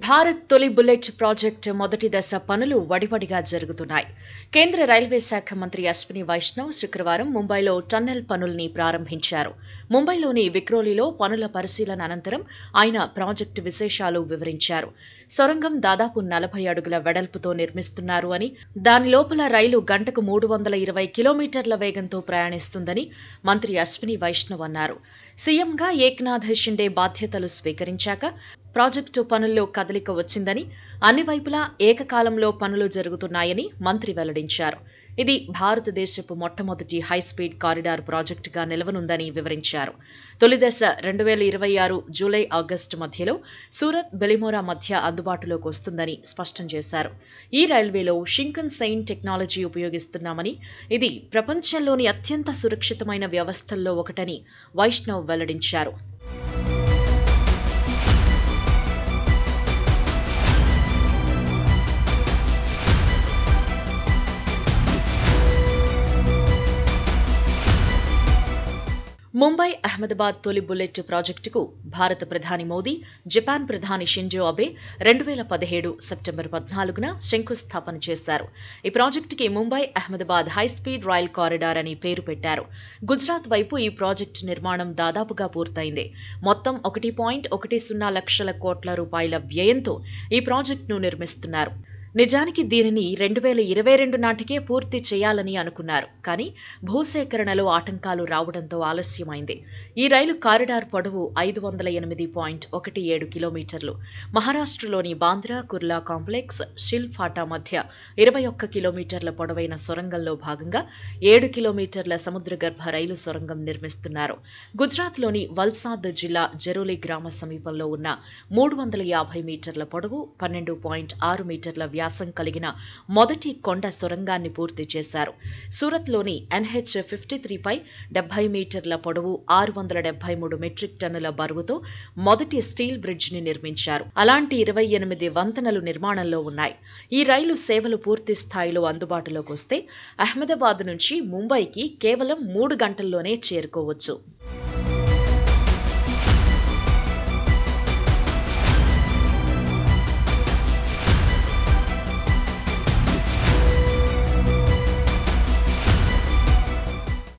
భారత్ తొలి bullet project మొదటి దశ పనులు వడివడిగా జరుగుతున్నాయి. కేంద్ర రైల్వే శాఖ మంత్రి అశ్విని వైష్ణవ్ శుక్రవారం ముంబైలో టన్నెల్ పనుల్ని ప్రారంభించారు. ముంబైలోని విక్రోలీలో పనుల పరిశీలన అనంతరం ఆయన ప్రాజెక్టు విశేషాలు వివరించారు. సొరంగం దాదాపు 40 అడుగుల వెడల్పుతో నిర్మిస్తున్నారు అని, దాని లోపల రైలు గంటకు 320 కిలోమీటర్ల వేగంతో ప్రయాణిస్తుందని మంత్రి అశ్విని వైష్ణవ్ అన్నారు. సీఎంగా ఏక్నాథ్ షిండే బాధ్యతలు స్వీకరించాక ప్రాజెక్టు పనుల్లో కదలిక వచ్చిందని, అన్ని వైపులా ఏకకాలంలో పనులు జరుగుతున్నాయని మంత్రి వెల్లడించారు. ఇది భారతదేశపు మొట్టమొదటి హైస్పీడ్ కారిడార్ ప్రాజెక్టుగా నిలవనుందని వివరించారు. తొలి దశ 2026 జూలై ఆగస్టు మధ్యలో సూరత్ బెలిమోరా మధ్య అందుబాటులోకి వస్తుందని స్పష్టం చేశారు. ఈ రైల్వేలో షింకన్సైన్ టెక్నాలజీ ఉపయోగిస్తున్నామని, ఇది ప్రపంచంలోని అత్యంత సురక్షితమైన వ్యవస్థల్లో ఒకటని వైష్ణవ్ వెల్లడించారు. ముంబై అహ్మదాబాద్ తొలి బుల్లెట్ ప్రాజెక్టుకు భారత ప్రధాని మోదీ, జపాన్ ప్రధాని షింజో అబే 2017 సెప్టెంబర్ 14న శంకుస్థాపన చేశారు. ఈ ప్రాజెక్టుకి Mumbai Ahmedabad high speed rail corridor అని పేరు పెట్టారు. గుజరాత్ వైపు ఈ ప్రాజెక్టు నిర్మాణం దాదాపుగా పూర్తయింది. మొత్తం 1.10 లక్షల కోట్ల రూపాయల వ్యయంతో ఈ ప్రాజెక్టును నిర్మిస్తున్నారు. నిజానికి దీనిని 2022 నాటికే పూర్తి చేయాలని అనుకున్నారు. కానీ భూసేకరణలో ఆటంకాలు రావడంతో ఆలస్యమైంది. ఈ రైలు కారిడార్ పొడవు 508.17 కిలోమీటర్లు. మహారాష్ట్రలోని బాంద్రా కుర్లా కాంప్లెక్స్, షిల్ఫాటా మధ్య 21 కిలోమీటర్ల పొడవైన సొరంగంలో భాగంగా 7 కిలోమీటర్ల సముద్రగర్భ రైలు సొరంగం నిర్మిస్తున్నారు. గుజరాత్లోని వల్సాద్ జిల్లా జెరోలి గ్రామ సమీపంలో ఉన్న 350 మీటర్ల పొడవు, 12.6 మీటర్ల వ్యాసం కలిగిన మొదటి కొండ సొరంగాన్ని పూర్తి చేశారు. సూరత్లోని NH-53 పై 70 మీటర్ల పొడవు, 673 మెట్రిక్ టన్నుల బరువుతో మొదటి స్టీల్ బ్రిడ్జ్ ని నిర్మించారు. అలాంటి 28 వంతెనలు నిర్మాణంలో ఉన్నాయి. ఈ రైలు సేవలు పూర్తి స్థాయిలో అందుబాటులోకి వస్తే అహ్మదాబాద్ నుంచి ముంబైకి కేవలం 3 గంటల్లోనే చేరుకోవచ్చు.